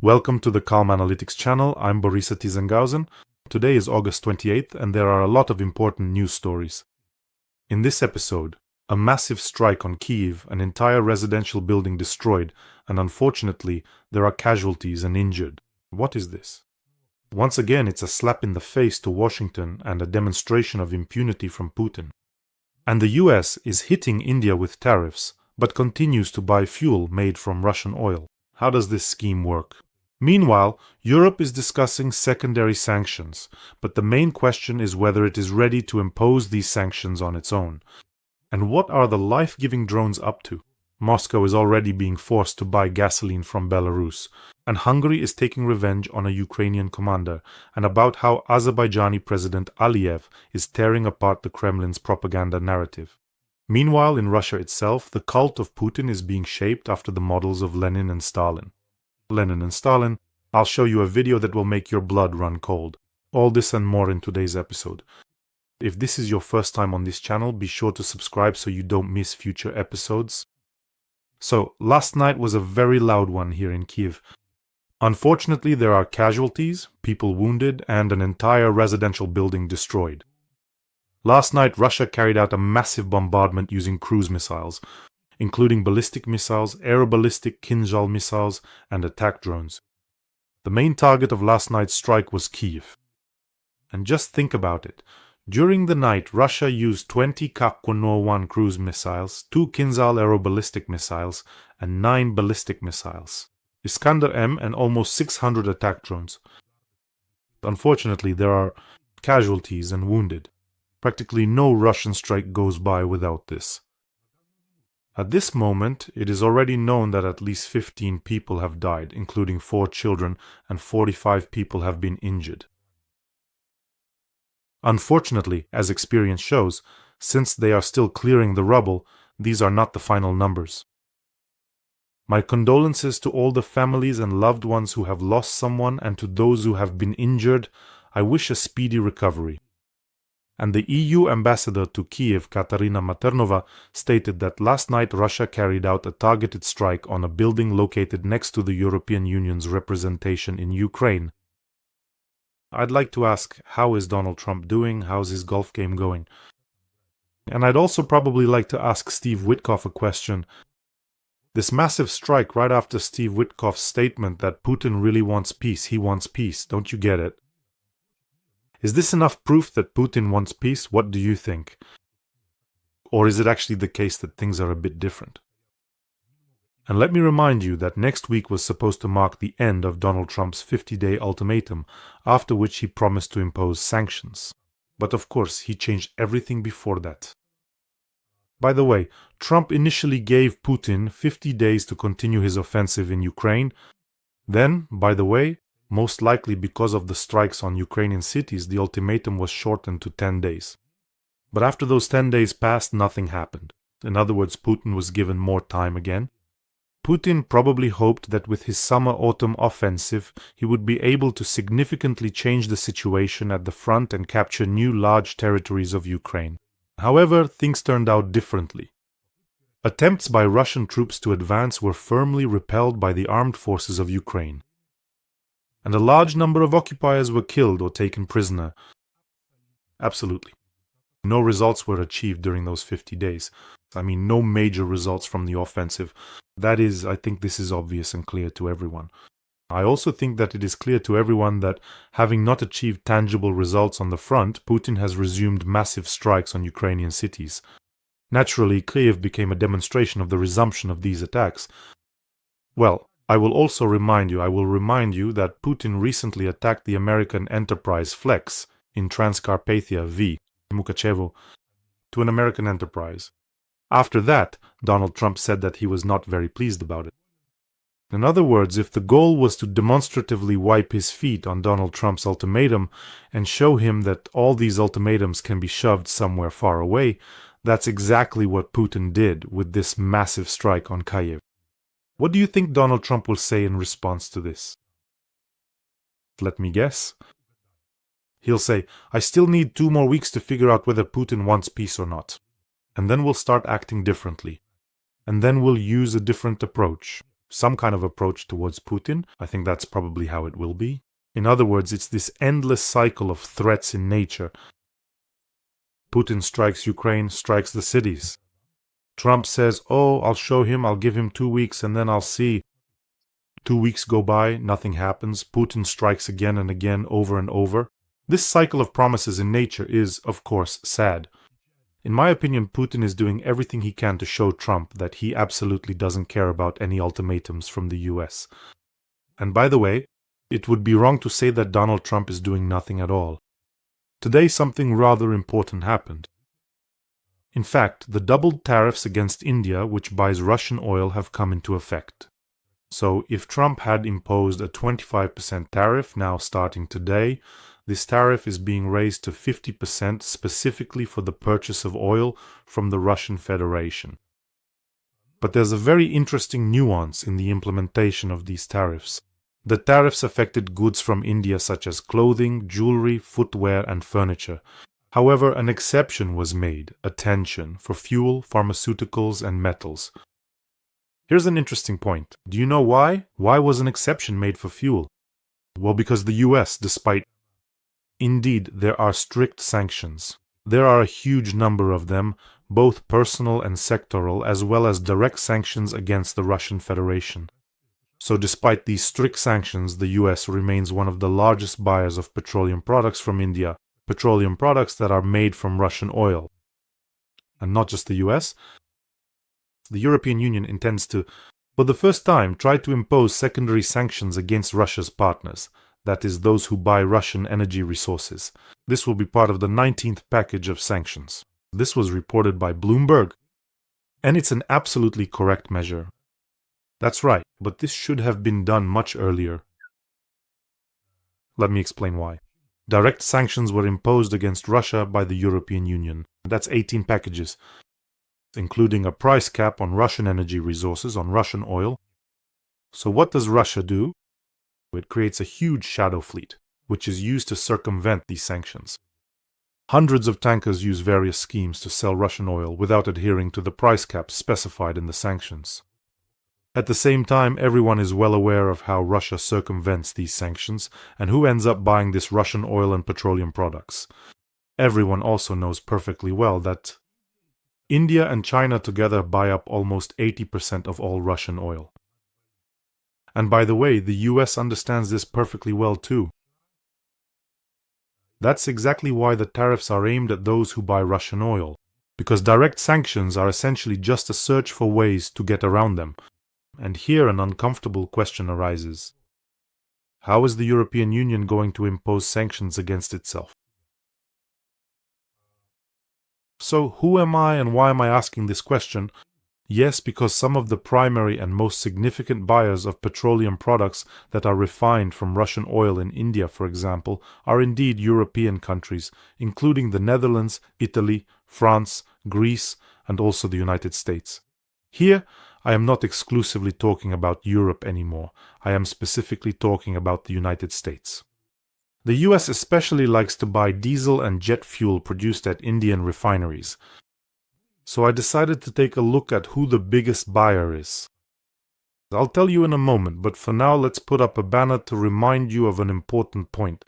Welcome to the Calm Analytics channel. I'm Tizengauzen. Today is August 28th and there are a lot of important news stories. In this episode, a massive strike on Kyiv, an entire residential building destroyed, and unfortunately, there are casualties and injured. What is this? Once again, it's a slap in the face to Washington and a demonstration of impunity from Putin. And the US is hitting India with tariffs, but continues to buy fuel made from Russian oil. How does this scheme work? Meanwhile, Europe is discussing secondary sanctions, but the main question is whether it is ready to impose these sanctions on its own. And what are the life-giving drones up to? Moscow is already being forced to buy gasoline from Belarus, and Hungary is taking revenge on a Ukrainian commander, and about how Azerbaijani President Aliyev is tearing apart the Kremlin's propaganda narrative. Meanwhile, in Russia itself, the cult of Putin is being shaped after the models of Lenin and Stalin. Lenin and Stalin, I'll show you a video that will make your blood run cold. All this and more in today's episode. If this is your first time on this channel, be sure to subscribe so you don't miss future episodes. So, last night was a very loud one here in Kyiv. Unfortunately, there are casualties, people wounded, and an entire residential building destroyed. Last night, Russia carried out a massive bombardment using cruise missiles, including ballistic missiles, aeroballistic Kinzhal missiles, and attack drones. The main target of last night's strike was Kyiv. And just think about it. During the night, Russia used 20 Kak-101 cruise missiles, 2 Kinzhal aeroballistic missiles, and 9 ballistic missiles, Iskander-M, and almost 600 attack drones. Unfortunately, there are casualties and wounded. Practically no Russian strike goes by without this. At this moment, it is already known that at least 15 people have died, including 4 children, and 45 people have been injured. Unfortunately, as experience shows, since they are still clearing the rubble, these are not the final numbers. My condolences to all the families and loved ones who have lost someone, and to those who have been injured. I wish a speedy recovery. And the EU ambassador to Kyiv, Katarina Maternova, stated that last night Russia carried out a targeted strike on a building located next to the European Union's representation in Ukraine. I'd like to ask, how is Donald Trump doing? How's his golf game going? And I'd also probably like to ask Steve Witkoff a question. This massive strike right after Steve Witkoff's statement that Putin really wants peace, he wants peace, don't you get it? Is this enough proof that Putin wants peace? What do you think? Or is it actually the case that things are a bit different? And let me remind you that next week was supposed to mark the end of Donald Trump's 50-day ultimatum, after which he promised to impose sanctions. But of course, he changed everything before that. By the way, Trump initially gave Putin 50 days to continue his offensive in Ukraine. Then, by the way, most likely because of the strikes on Ukrainian cities, the ultimatum was shortened to 10 days. But after those 10 days passed, nothing happened. In other words, Putin was given more time again. Putin probably hoped that with his summer-autumn offensive, he would be able to significantly change the situation at the front and capture new large territories of Ukraine. However, things turned out differently. Attempts by Russian troops to advance were firmly repelled by the armed forces of Ukraine. And a large number of occupiers were killed or taken prisoner. Absolutely. No results were achieved during those 50 days. I mean, no major results from the offensive. That is, I think this is obvious and clear to everyone. I also think that it is clear to everyone that, having not achieved tangible results on the front, Putin has resumed massive strikes on Ukrainian cities. Naturally, Kyiv became a demonstration of the resumption of these attacks. Well, I will remind you that Putin recently attacked the American enterprise Flex in Transcarpathia v. Mukachevo to an American enterprise. After that, Donald Trump said that he was not very pleased about it. In other words, if the goal was to demonstratively wipe his feet on Donald Trump's ultimatum and show him that all these ultimatums can be shoved somewhere far away, that's exactly what Putin did with this massive strike on Kyiv. What do you think Donald Trump will say in response to this? Let me guess. He'll say, I still need 2 more weeks to figure out whether Putin wants peace or not. And then we'll start acting differently. And then we'll use a different approach. some kind of approach towards Putin. I think that's probably how it will be. In other words, it's this endless cycle of threats in nature. Putin strikes Ukraine, strikes the cities. Trump says, oh, I'll show him, I'll give him 2 weeks and then I'll see. 2 weeks go by, nothing happens. Putin strikes again and again, over and over. This cycle of promises in nature is, of course, sad. In my opinion, Putin is doing everything he can to show Trump that he absolutely doesn't care about any ultimatums from the US. And by the way, it would be wrong to say that Donald Trump is doing nothing at all. Today, something rather important happened. In fact, the doubled tariffs against India, which buys Russian oil, have come into effect. So, if Trump had imposed a 25% tariff now starting today, this tariff is being raised to 50% specifically for the purchase of oil from the Russian Federation. But there's a very interesting nuance in the implementation of these tariffs. The tariffs affected goods from India such as clothing, jewelry, footwear, and furniture. However, an exception was made, attention, for fuel, pharmaceuticals, and metals. Here's an interesting point. Do you know why? Why was an exception made for fuel? Well, because the US, despite... Indeed, there are strict sanctions. There are a huge number of them, both personal and sectoral, as well as direct sanctions against the Russian Federation. So despite these strict sanctions, the US remains one of the largest buyers of petroleum products from India, petroleum products that are made from Russian oil. And not just the US. The European Union intends to, for the first time, try to impose secondary sanctions against Russia's partners, that is, those who buy Russian energy resources. This will be part of the 19th package of sanctions. This was reported by Bloomberg. And it's an absolutely correct measure. That's right, but this should have been done much earlier. Let me explain why. Direct sanctions were imposed against Russia by the European Union. That's 18 packages, including a price cap on Russian energy resources, on Russian oil. So what does Russia do? It creates a huge shadow fleet, which is used to circumvent these sanctions. Hundreds of tankers use various schemes to sell Russian oil without adhering to the price caps specified in the sanctions. At the same time, everyone is well aware of how Russia circumvents these sanctions and who ends up buying this Russian oil and petroleum products. Everyone also knows perfectly well that India and China together buy up almost 80% of all Russian oil. And by the way, the US understands this perfectly well too. That's exactly why the tariffs are aimed at those who buy Russian oil, because direct sanctions are essentially just a search for ways to get around them. And here an uncomfortable question arises. How is the European Union going to impose sanctions against itself? So who am I and why am I asking this question? Yes, because some of the primary and most significant buyers of petroleum products that are refined from Russian oil in India, for example, are indeed European countries, including the Netherlands, Italy, France, Greece, and also the United States. Here, I am not exclusively talking about Europe anymore. I am specifically talking about the United States. The US especially likes to buy diesel and jet fuel produced at Indian refineries. So I decided to take a look at who the biggest buyer is. I'll tell you in a moment, but for now let's put up a banner to remind you of an important point.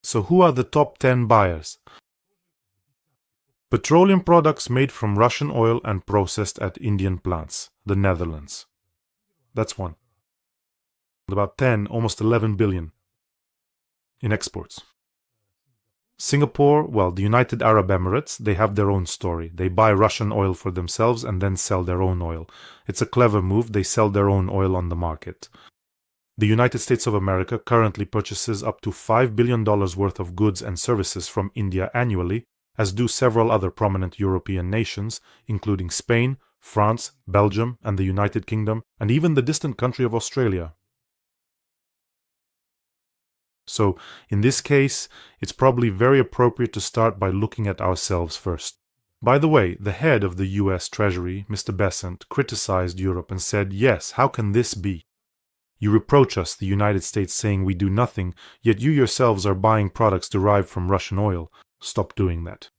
So who are the top 10 buyers? Petroleum products made from Russian oil and processed at Indian plants, the Netherlands. That's one. About 10, almost 11 billion in exports. Singapore, well, the United Arab Emirates, they have their own story. They buy Russian oil for themselves and then sell their own oil. It's a clever move. They sell their own oil on the market. The United States of America currently purchases up to $5 billion worth of goods and services from India annually, as do several other prominent European nations, including Spain, France, Belgium, and the United Kingdom, and even the distant country of Australia. So, in this case, it's probably very appropriate to start by looking at ourselves first. By the way, the head of the US Treasury, Mr. Besant, criticized Europe and said, yes, how can this be? You reproach us, the United States, saying we do nothing, yet you yourselves are buying products derived from Russian oil. Stop doing that.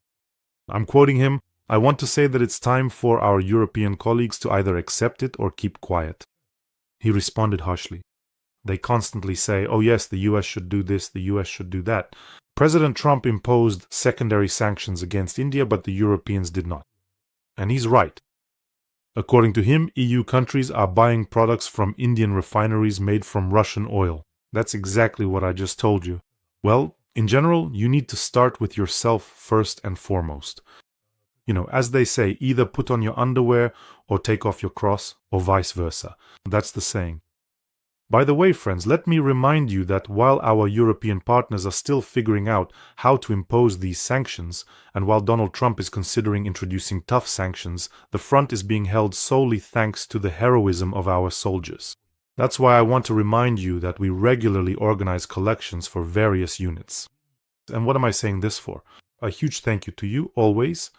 I'm quoting him, I want to say that it's time for our European colleagues to either accept it or keep quiet. He responded harshly. They constantly say, oh yes, the US should do this, the US should do that. President Trump imposed secondary sanctions against India, but the Europeans did not. And he's right. According to him, EU countries are buying products from Indian refineries made from Russian oil. That's exactly what I just told you. Well, in general, you need to start with yourself first and foremost. As they say, either put on your underwear or take off your cross, or vice versa. That's the saying. By the way, friends, let me remind you that while our European partners are still figuring out how to impose these sanctions, and while Donald Trump is considering introducing tough sanctions, the front is being held solely thanks to the heroism of our soldiers. That's why I want to remind you that we regularly organize collections for various units. And what am I saying this for? A huge thank you to you, always.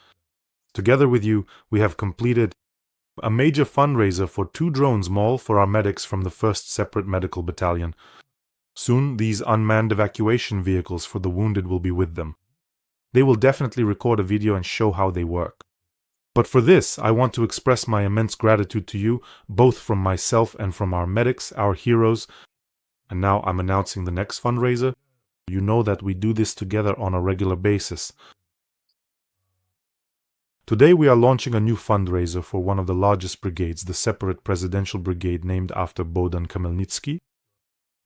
Together with you, we have completed a major fundraiser for 2 drones mall for our medics from the 1st Separate Medical Battalion. Soon, these unmanned evacuation vehicles for the wounded will be with them. They will definitely record a video and show how they work. But for this, I want to express my immense gratitude to you, both from myself and from our medics, our heroes. And now I'm announcing the next fundraiser. You know that we do this together on a regular basis. Today we are launching a new fundraiser for one of the largest brigades, the Separate Presidential Brigade named after Bogdan Khmelnytsky.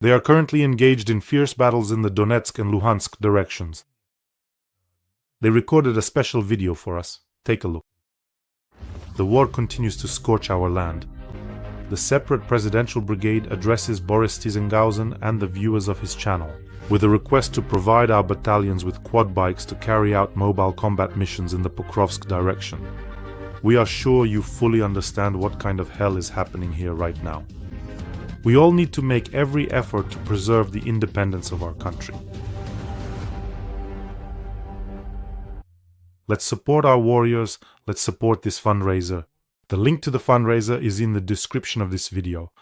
They are currently engaged in fierce battles in the Donetsk and Luhansk directions. They recorded a special video for us. Take a look. The war continues to scorch our land. The Separate Presidential Brigade addresses Boris Tizengauzen and the viewers of his channel, with a request to provide our battalions with quad bikes to carry out mobile combat missions in the Pokrovsk direction. We are sure you fully understand what kind of hell is happening here right now. We all need to make every effort to preserve the independence of our country. Let's support our warriors, let's support this fundraiser. The link to the fundraiser is in the description of this video.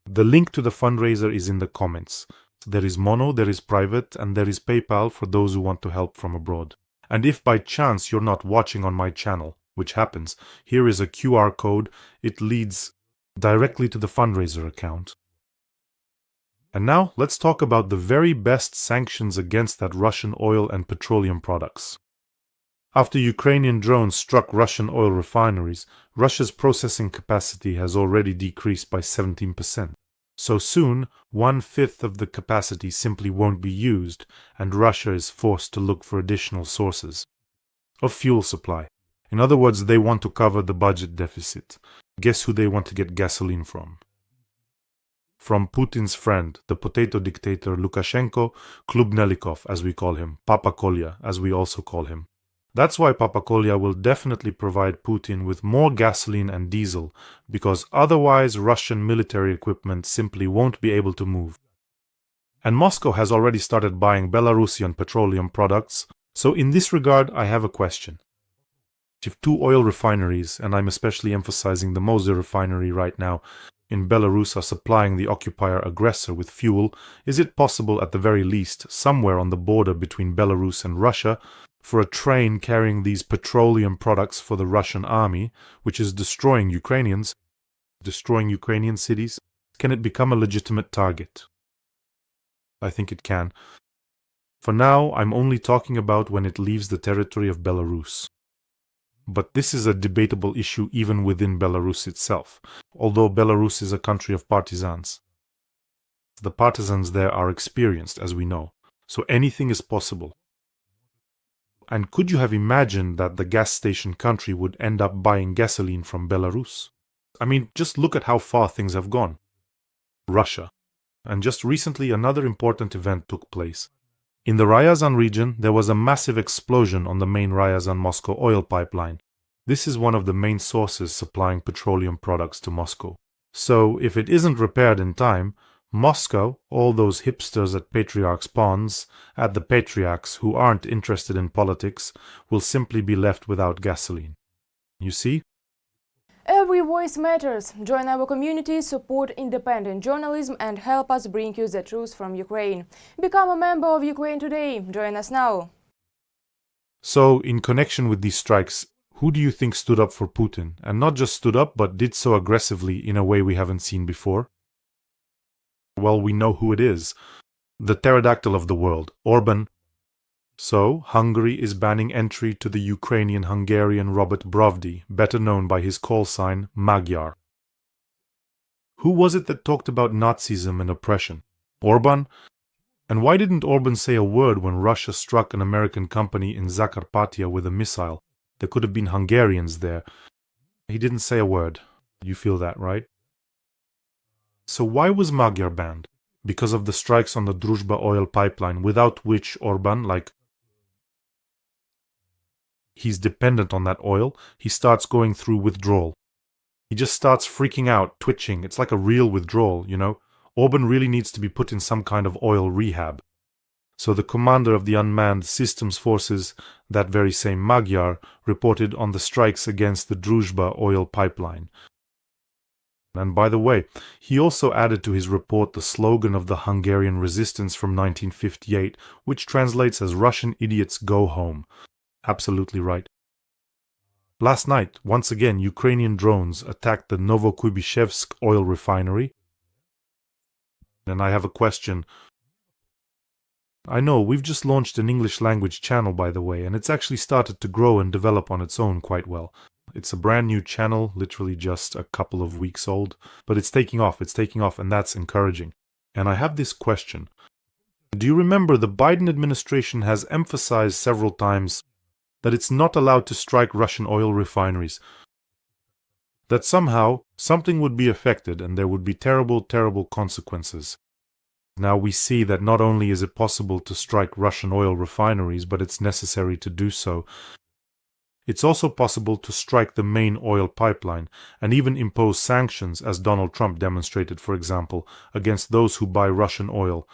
The link to the fundraiser is in the comments. There is mono, there is private, and there is PayPal for those who want to help from abroad. And if by chance you're not watching on my channel, which happens, here is a QR code. It leads directly to the fundraiser account. And now let's talk about the very best sanctions against that Russian oil and petroleum products. After Ukrainian drones struck Russian oil refineries, Russia's processing capacity has already decreased by 17%. So soon, 1/5 of the capacity simply won't be used, and Russia is forced to look for additional sources of fuel supply. In other words, they want to cover the budget deficit. Guess who they want to get gasoline from? From Putin's friend, the potato dictator Lukashenko, Klubnelikov, as we call him, Papa Kolya, as we also call him. That's why Papa Kolya will definitely provide Putin with more gasoline and diesel, because otherwise Russian military equipment simply won't be able to move. And Moscow has already started buying Belarusian petroleum products, so in this regard I have a question. If 2 oil refineries, and I'm especially emphasizing the Mozyr refinery right now, in Belarus are supplying the occupier aggressor with fuel, is it possible at the very least, somewhere on the border between Belarus and Russia, for a train carrying these petroleum products for the Russian army, which is destroying Ukrainians, destroying Ukrainian cities? Can it become a legitimate target? I think it can. For now, I'm only talking about when it leaves the territory of Belarus. But this is a debatable issue even within Belarus itself, although Belarus is a country of partisans. The partisans there are experienced, as we know, so anything is possible. And could you have imagined that the gas station country would end up buying gasoline from Belarus? I mean, just look at how far things have gone. Russia. And just recently another important event took place. In the Ryazan region, there was a massive explosion on the main Ryazan-Moscow oil pipeline. This is one of the main sources supplying petroleum products to Moscow. So, if it isn't repaired in time, Moscow, all those hipsters at Patriarch's Ponds, at the Patriarchs who aren't interested in politics, will simply be left without gasoline. You see? Every voice matters. Join our community, support independent journalism and help us bring you the truth from Ukraine. Become a member of Ukraine Today. Join us now. So, in connection with these strikes, Who do you think stood up for Putin? And not just stood up, but did so aggressively in a way we haven't seen before? Well, we know who it is. The pterodactyl of the world, Orban. So, Hungary is banning entry to the Ukrainian-Hungarian Robert Brovdi, better known by his call sign, Magyar. Who was it that talked about Nazism and oppression? Orban? And why didn't Orban say a word when Russia struck an American company in Zakarpattia with a missile? There could have been Hungarians there. He didn't say a word. You feel that, right? So why was Magyar banned? Because of the strikes on the Druzhba oil pipeline, without which Orban, he's dependent on that oil, he starts going through withdrawal. He just starts freaking out, twitching. It's like a real withdrawal, you know? Orban really needs to be put in some kind of oil rehab. So the commander of the unmanned systems forces, that very same Magyar, reported on the strikes against the Druzhba oil pipeline. And by the way, he also added to his report the slogan of the Hungarian resistance from 1958, which translates as Russian idiots go home. Absolutely right. Last night, once again, Ukrainian drones attacked the Novokuybishevsk oil refinery. And I have a question. I know, we've just launched an English language channel, by the way, and it's actually started to grow and develop on its own quite well. It's a brand new channel, literally just a couple of weeks old, but it's taking off, and that's encouraging. And I have this question. Do you remember the Biden administration has emphasized several times that it's not allowed to strike Russian oil refineries? That somehow something would be affected and there would be terrible, terrible consequences. Now we see that not only is it possible to strike Russian oil refineries, but it's necessary to do so. It's also possible to strike the main oil pipeline and even impose sanctions, as Donald Trump demonstrated, for example, against those who buy Russian oil.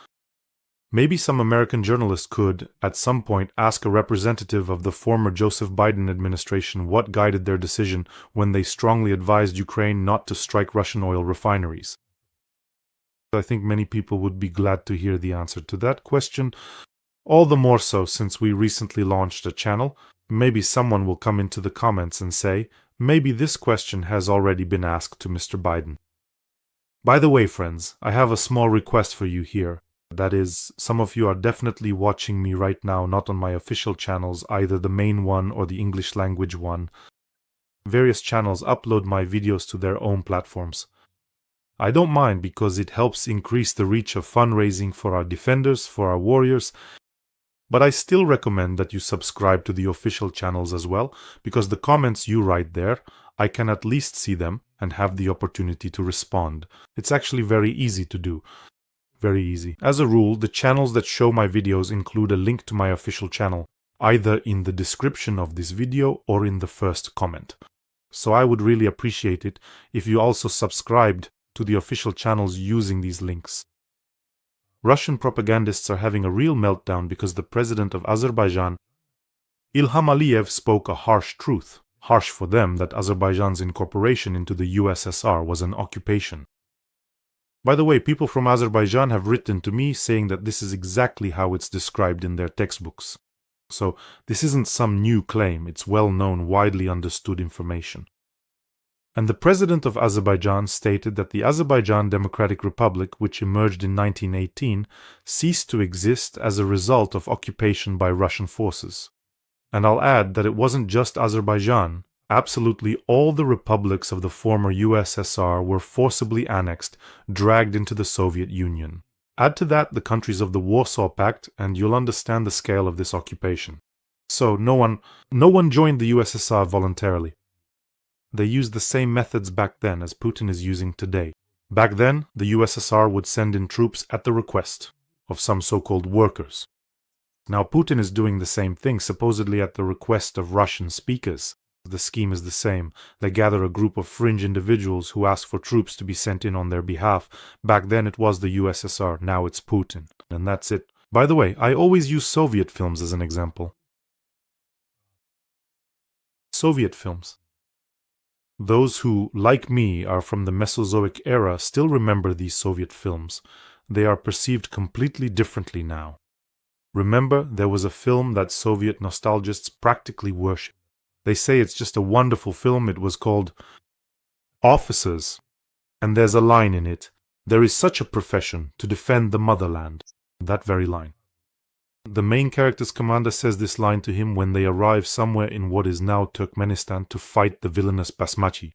Maybe some American journalist could, at some point, ask a representative of the former Joseph Biden administration what guided their decision when they strongly advised Ukraine not to strike Russian oil refineries. I think many people would be glad to hear the answer to that question, all the more so since we recently launched a channel. Maybe someone will come into the comments and say, maybe this question has already been asked to Mr. Biden. By the way, friends, I have a small request for you here. That is, some of you are definitely watching me right now, not on my official channels, either the main one or the English language one. Various channels upload my videos to their own platforms. I don't mind because it helps increase the reach of fundraising for our defenders, for our warriors, but I still recommend that you subscribe to the official channels as well, because the comments you write there, I can at least see them and have the opportunity to respond. It's actually very easy to do. Very easy. As a rule, the channels that show my videos include a link to my official channel, either in the description of this video or in the first comment. So I would really appreciate it if you also subscribed to the official channels using these links. Russian propagandists are having a real meltdown because the president of Azerbaijan, Ilham Aliyev, spoke a harsh truth. Harsh for them that Azerbaijan's incorporation into the USSR was an occupation. By the way, people from Azerbaijan have written to me saying that this is exactly how it's described in their textbooks. So this isn't some new claim, it's well-known, widely understood information. And the president of Azerbaijan stated that the Azerbaijan Democratic Republic, which emerged in 1918, ceased to exist as a result of occupation by Russian forces. And I'll add that it wasn't just Azerbaijan. Absolutely all the republics of the former USSR were forcibly annexed, dragged into the Soviet Union. Add to that the countries of the Warsaw Pact, and you'll understand the scale of this occupation. So no one joined the USSR voluntarily. They used the same methods back then as Putin is using today. Back then, the USSR would send in troops at the request of some so-called workers. Now Putin is doing the same thing, supposedly at the request of Russian speakers. The scheme is the same. They gather a group of fringe individuals who ask for troops to be sent in on their behalf. Back then it was the USSR, now it's Putin. And that's it. By the way, I always use Soviet films as an example. Soviet films. Those who, like me, are from the Mesozoic era still remember these Soviet films. They are perceived completely differently now. Remember, there was a film that Soviet nostalgists practically worship. They say it's just a wonderful film. It was called Officers, and there's a line in it. There is such a profession to defend the motherland. That very line. The main character's commander says this line to him when they arrive somewhere in what is now Turkmenistan to fight the villainous Basmachi.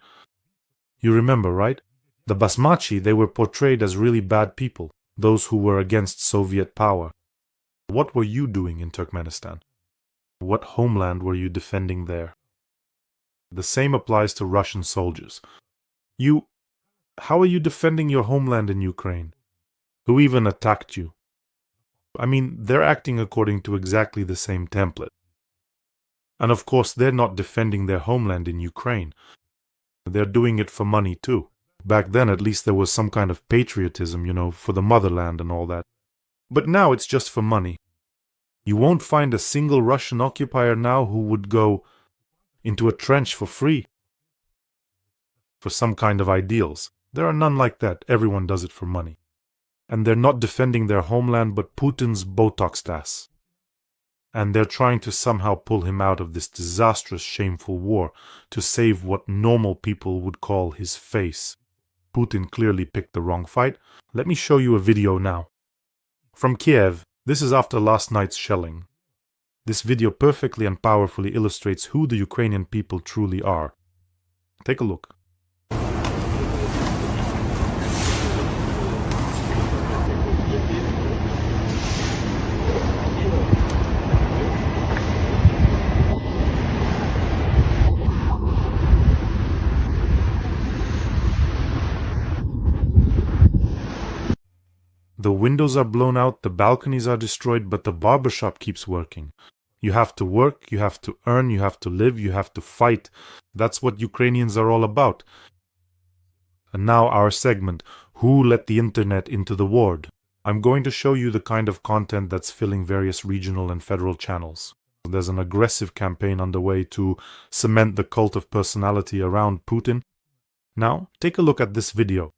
You remember, right? The Basmachi, they were portrayed as really bad people, those who were against Soviet power. What were you doing in Turkmenistan? What homeland were you defending there? The same applies to Russian soldiers. How are you defending your homeland in Ukraine? Who even attacked you? I mean, they're acting according to exactly the same template. And of course, they're not defending their homeland in Ukraine. They're doing it for money too. Back then, at least there was some kind of patriotism, for the motherland and all that. But now it's just for money. You won't find a single Russian occupier now who would go into a trench for free for some kind of ideals. There are none like that. Everyone does it for money. And they're not defending their homeland but Putin's Botoxed ass. And they're trying to somehow pull him out of this disastrous, shameful war to save what normal people would call his face. Putin clearly picked the wrong fight. Let me show you a video now. From Kyiv, this is after last night's shelling. This video perfectly and powerfully illustrates who the Ukrainian people truly are. Take a look. The windows are blown out, the balconies are destroyed, but the barbershop keeps working. You have to work, you have to earn, you have to live, you have to fight. That's what Ukrainians are all about. And now our segment, Who Let the Internet into the Ward? I'm going to show you the kind of content that's filling various regional and federal channels. There's an aggressive campaign underway to cement the cult of personality around Putin. Now, take a look at this video.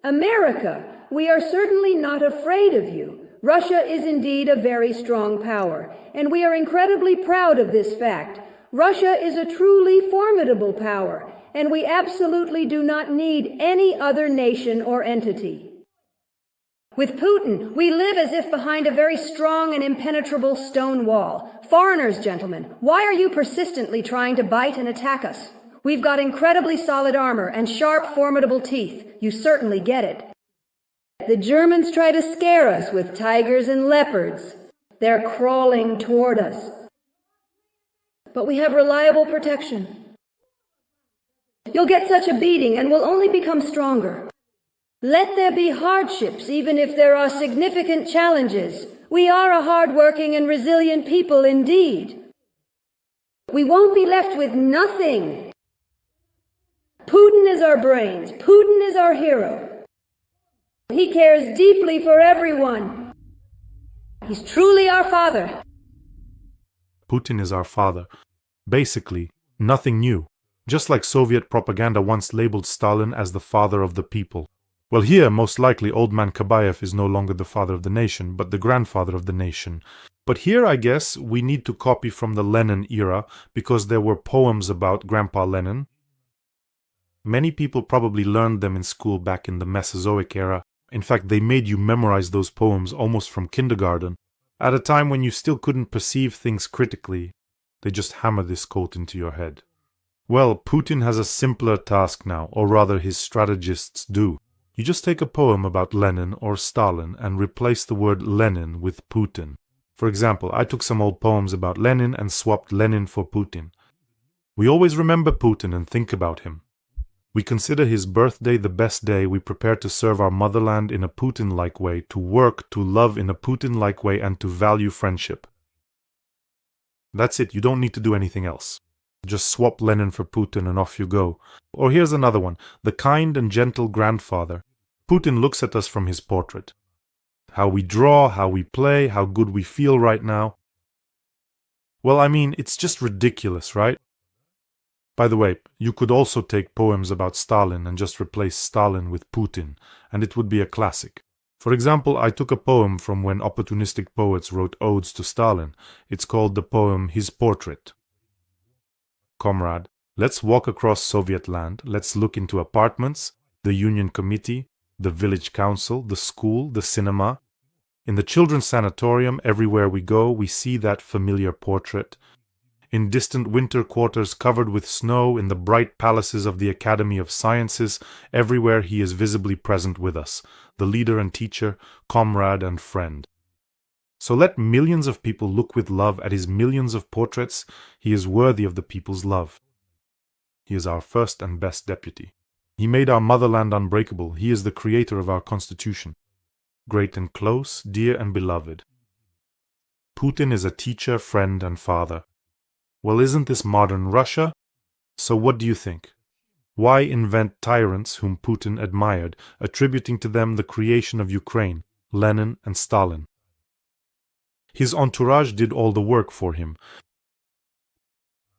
America, we are certainly not afraid of you. Russia is indeed a very strong power, and we are incredibly proud of this fact. Russia is a truly formidable power, and we absolutely do not need any other nation or entity. With Putin, we live as if behind a very strong and impenetrable stone wall. Foreigners, gentlemen, why are you persistently trying to bite and attack us? We've got incredibly solid armor and sharp, formidable teeth. You certainly get it. The Germans try to scare us with tigers and leopards. They're crawling toward us. But we have reliable protection. You'll get such a beating and will only become stronger. Let there be hardships, even if there are significant challenges. We are a hard-working and resilient people indeed. We won't be left with nothing. Putin is our brains. Putin is our hero. He cares deeply for everyone. He's truly our father. Putin is our father. Basically, nothing new. Just like Soviet propaganda once labeled Stalin as the father of the people. Well, here, most likely, old man Kabayev is no longer the father of the nation, but the grandfather of the nation. But here, I guess, we need to copy from the Lenin era, because there were poems about Grandpa Lenin. Many people probably learned them in school back in the Mesozoic era. In fact, they made you memorize those poems almost from kindergarten. At a time when you still couldn't perceive things critically, they just hammer this quote into your head. Well, Putin has a simpler task now, or rather his strategists do. You just take a poem about Lenin or Stalin and replace the word Lenin with Putin. For example, I took some old poems about Lenin and swapped Lenin for Putin. We always remember Putin and think about him. We consider his birthday the best day. We prepare to serve our motherland in a Putin-like way, to work, to love in a Putin-like way, and to value friendship. That's it. You don't need to do anything else. Just swap Lenin for Putin and off you go. Or here's another one. The kind and gentle grandfather. Putin looks at us from his portrait. How we draw, how we play, how good we feel right now. Well, I mean, it's just ridiculous, right? By the way, you could also take poems about Stalin and just replace Stalin with Putin, and it would be a classic. For example, I took a poem from when opportunistic poets wrote odes to Stalin. It's called the poem His Portrait. comrade. Let's walk across Soviet land. Let's look into apartments, the Union Committee, the village council, the school, the cinema. In the children's sanatorium, everywhere we go, we see that familiar portrait. In distant winter quarters covered with snow, in the bright palaces of the Academy of Sciences, everywhere he is visibly present with us, the leader and teacher, comrade and friend. So let millions of people look with love at his millions of portraits. He is worthy of the people's love. He is our first and best deputy. He made our motherland unbreakable. He is the creator of our constitution. Great and close, dear and beloved. Putin is a teacher, friend, and father. Well, isn't this modern Russia? So what do you think? Why invent tyrants whom Putin admired, attributing to them the creation of Ukraine, Lenin and Stalin? His entourage did all the work for him.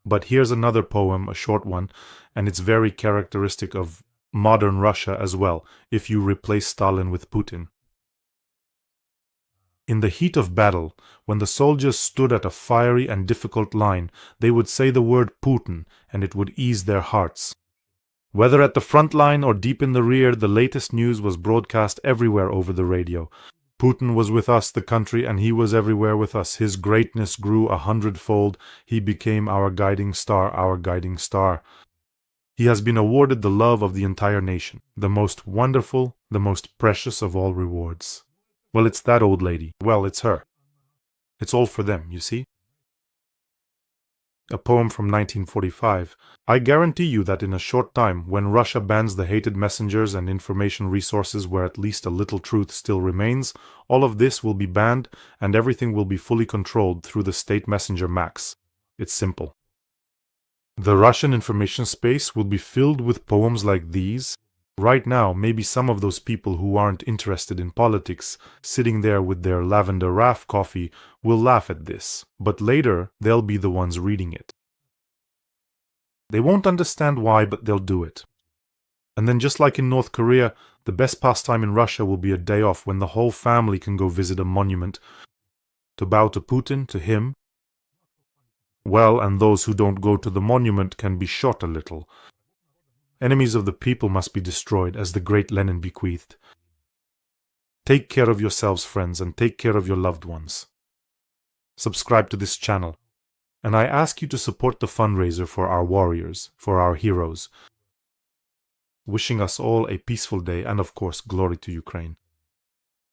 But here's another poem, a short one, and it's very characteristic of modern Russia as well, if you replace Stalin with Putin. In the heat of battle, when the soldiers stood at a fiery and difficult line, they would say the word Putin, and it would ease their hearts. Whether at the front line or deep in the rear, the latest news was broadcast everywhere over the radio. Putin was with us, the country, and he was everywhere with us. His greatness grew 100-fold. He became our guiding star, our guiding star. He has been awarded the love of the entire nation, the most wonderful, the most precious of all rewards. Well, it's that old lady. Well, it's her. It's all for them, you see? A poem from 1945. I guarantee you that in a short time, when Russia bans the hated messengers and information resources where at least a little truth still remains, all of this will be banned and everything will be fully controlled through the state messenger Max. It's simple. The Russian information space will be filled with poems like these. Right now, maybe some of those people who aren't interested in politics, sitting there with their lavender raff coffee, will laugh at this, but later they'll be the ones reading it. They won't understand why, but they'll do it. And then just like in North Korea, the best pastime in Russia will be a day off when the whole family can go visit a monument to bow to Putin, to him. Well, and those who don't go to the monument can be shot a little. Enemies of the people must be destroyed, as the great Lenin bequeathed. Take care of yourselves, friends, and take care of your loved ones. Subscribe to this channel, and I ask you to support the fundraiser for our warriors, for our heroes. Wishing us all a peaceful day and, of course, glory to Ukraine.